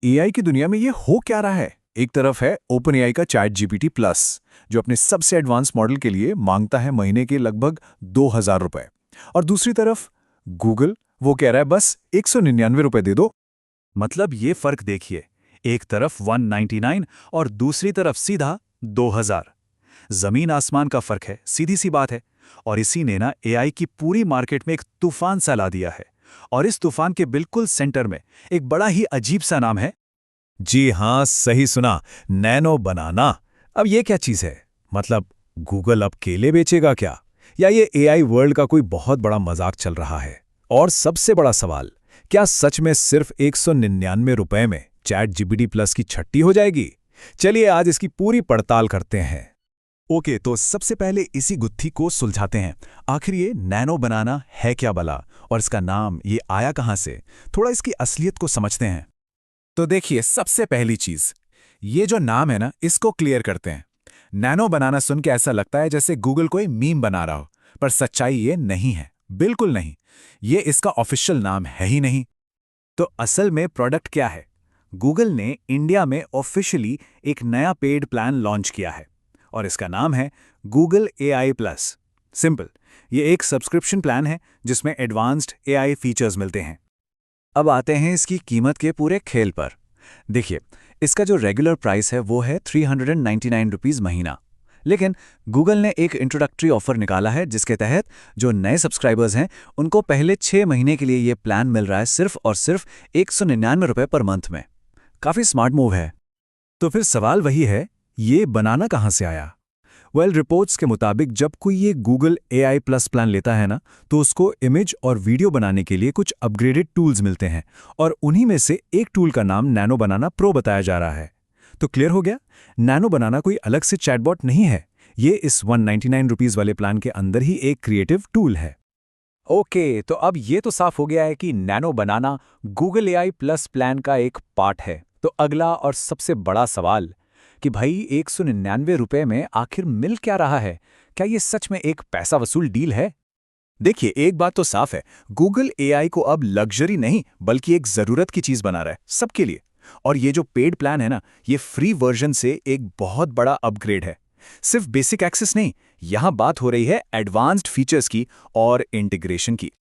AI की दुनिया में ये हो क्या रहा है? एक तरफ है ओपन एआई का चैट जीपीटी प्लस, जो अपने सबसे एडवांस मॉडल के लिए मांगता है महीने के लगभग 2000 रुपए। और दूसरी तरफ गूगल, वो कह रहा है बस 199 रुपए दे दो। मतलब ये फर्क देखिए, एक तरफ 199 और दूसरी तरफ सीधा 2000। जमीन आसमान का फर्क है, सीधी सी बात है। और इसी ने ना एआई की पूरी मार्केट में एक तूफान सा ला दिया है। और इस तूफान के बिल्कुल सेंटर में एक बड़ा ही अजीब सा नाम है। जी हाँ, सही सुना, नैनो बनाना। अब ये क्या चीज़ है? मतलब गूगल अब केले बेचेगा क्या? या ये एआई वर्ल्ड का कोई बहुत बड़ा मजाक चल रहा है? और सबसे बड़ा सवाल, क्या सच में सिर्फ 199 रुपए में चैट जीपीटी प्लस की छट्टी हो जाएगी? चलिए आज इसकी पूरी पड़ताल करते हैं। ओके, तो सबसे पहले इसी गुत्थी को सुलझाते हैं। आखिर ये नैनो बनाना है क्या भला, और इसका नाम ये आया कहाँ से? थोड़ा इसकी असलियत को समझते हैं। तो देखिए, सबसे पहली चीज, ये जो नाम है ना, इसको क्लियर करते हैं। नैनो बनाना सुन के ऐसा लगता है जैसे गूगल कोई मीम बना रहा हो, पर सच्चाई ये नहीं है, बिल्कुल नहीं। ये इसका ऑफिशियल नाम है ही नहीं। तो असल में प्रोडक्ट क्या है? गूगल ने इंडिया में ऑफिशियली एक नया पेड प्लान लॉन्च किया है, और इसका नाम है गूगल एआई प्लस। सिंपल, ये एक सब्सक्रिप्शन प्लान है जिसमें एडवांस्ड एआई फीचर्स मिलते हैं। अब आते हैं इसकी कीमत के पूरे खेल पर। देखिए, इसका जो रेगुलर प्राइस है वो है 399 रुपीज़ महीना। लेकिन गूगल ने एक इंट्रोडक्टरी ऑफर निकाला है जिसके तहत जो नए सब्सक्राइबर्स हैं उनको पहले 6 महीने के लिए ये प्लान मिल रहा है सिर्फ और सिर्फ 199 रुपये पर मंथ में। काफ़ी स्मार्ट मूव है। तो फिर सवाल वही है, ये बनाना कहाँ से आया? रिपोर्ट्स के मुताबिक जब कोई ये गूगल एआई प्लस प्लान लेता है ना, तो उसको इमेज और वीडियो बनाने के लिए कुछ अपग्रेडेड टूल्स मिलते हैं, और उन्हीं में से एक टूल का नाम नैनो बनाना प्रो बताया जा रहा है। तो क्लियर हो गया, नैनो बनाना कोई अलग से चैटबॉट नहीं है, ये इस 199 रुपीज़ वाले प्लान के अंदर ही एक क्रिएटिव टूल है। ओके, तो अब ये तो साफ हो गया है कि नैनो बनाना गूगल एआई प्लस प्लान का एक पार्ट है। तो अगला और सबसे बड़ा सवाल कि भाई 199 रुपये में आखिर मिल क्या रहा है? क्या ये सच में एक पैसा वसूल डील है? देखिए, एक बात तो साफ है, गूगल एआई को अब लग्जरी नहीं बल्कि एक जरूरत की चीज बना रहा है सबके लिए। और ये जो पेड प्लान है ना, ये फ्री वर्जन से एक बहुत बड़ा अपग्रेड है। सिर्फ बेसिक एक्सेस नहीं, यहां बात हो रही है एडवांस्ड फीचर्स की और इंटीग्रेशन की।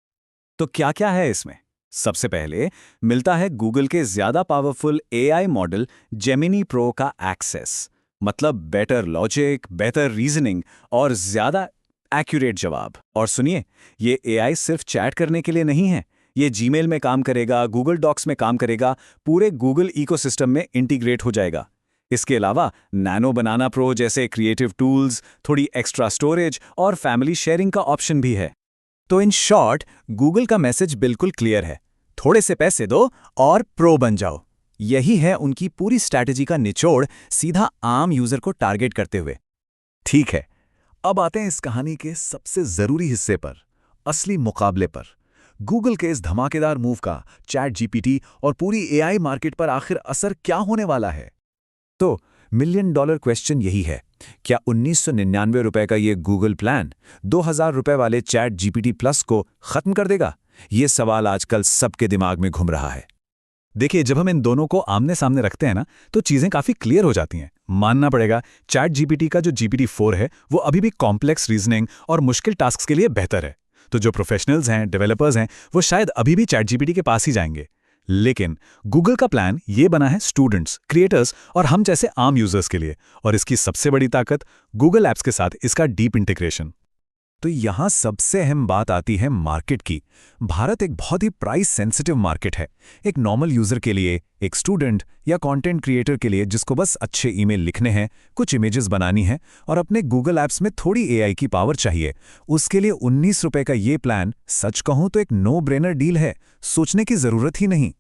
तो क्या क्या है इसमें? सबसे पहले मिलता है गूगल के ज्यादा powerful AI model Gemini pro का एक्सेस। मतलब बेटर लॉजिक, बेटर रीजनिंग और ज्यादा एक्यूरेट जवाब। और सुनिए, ये एआई सिर्फ चैट करने के लिए नहीं है, ये जीमेल में काम करेगा, गूगल डॉक्स में काम करेगा, पूरे गूगल इकोसिस्टम में इंटीग्रेट हो जाएगा। इसके अलावा नैनो बनाना प्रो जैसे क्रिएटिव टूल्स, थोड़ी एक्स्ट्रा स्टोरेज और फैमिली शेयरिंग का ऑप्शन भी है। तो इन शॉर्ट, गूगल का मैसेज बिल्कुल क्लियर है, थोड़े से पैसे दो और प्रो बन जाओ। यही है उनकी पूरी स्ट्रैटेजी का निचोड़, सीधा आम यूजर को टारगेट करते हुए। ठीक है, अब आते हैं इस कहानी के सबसे जरूरी हिस्से पर, असली मुकाबले पर। गूगल के इस धमाकेदार मूव का चैट जीपीटी और पूरी एआई मार्केट पर आखिर असर क्या होने वाला है? तो मिलियन डॉलर क्वेश्चन यही है, क्या 1999 रुपए का ये गूगल प्लान 2000 रुपए वाले चैट जीपीटी प्लस को खत्म कर देगा? ये सवाल आजकल सबके दिमाग में घूम रहा है। देखिए, जब हम इन दोनों को आमने सामने रखते हैं ना, तो चीजें काफी क्लियर हो जाती हैं। मानना पड़ेगा, चैट जीपीटी का जो जीपीटी 4 है वो अभी भी कॉम्प्लेक्स रीजनिंग और मुश्किल टास्क के लिए बेहतर है। तो जो प्रोफेशनल्स हैं, डेवलपर्स हैं, वो शायद अभी भी चैट जीपीटी के पास ही जाएंगे। लेकिन गूगल का प्लान ये बना है स्टूडेंट्स, क्रिएटर्स और हम जैसे आम यूजर्स के लिए। और इसकी सबसे बड़ी ताकत गूगल एप्स के साथ इसका डीप इंटीग्रेशन। तो यहां सबसे अहम बात आती है मार्केट की। भारत एक बहुत ही प्राइस सेंसिटिव मार्केट है। एक नॉर्मल यूजर के लिए, एक स्टूडेंट या कंटेंट क्रिएटर के लिए जिसको बस अच्छे ईमेल लिखने हैं, कुछ इमेजेस बनानी है और अपने गूगल एप्स में थोड़ी एआई की पावर चाहिए, उसके लिए 19 रुपए का ये प्लान सच कहूं तो एक नो ब्रेनर डील है। सोचने की जरूरत ही नहीं।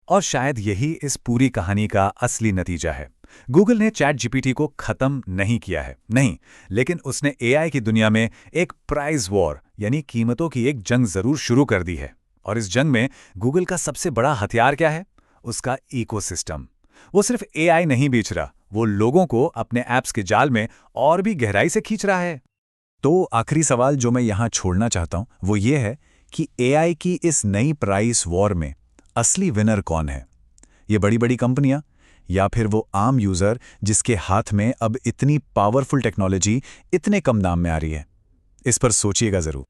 और शायद यही इस पूरी कहानी का असली नतीजा है। गूगल ने चैट जीपीटी को खत्म नहीं किया है, नहीं, लेकिन उसने एआई की दुनिया में एक प्राइस वॉर यानी कीमतों की एक जंग जरूर शुरू कर दी है। और इस जंग में गूगल का सबसे बड़ा हथियार क्या है? उसका इकोसिस्टम। वो सिर्फ एआई नहीं बेच रहा, वो लोगों को अपने ऐप्स के जाल में और भी गहराई से खींच रहा है। तो आखिरी सवाल जो मैं यहां छोड़ना चाहता हूं वो ये है कि एआई की इस नई प्राइस वॉर में असली विनर कौन है? ये बड़ी बड़ी कंपनियां या फिर वो आम यूजर जिसके हाथ में अब इतनी पावरफुल टेक्नोलॉजी इतने कम दाम में आ रही है? इस पर सोचिएगा जरूर।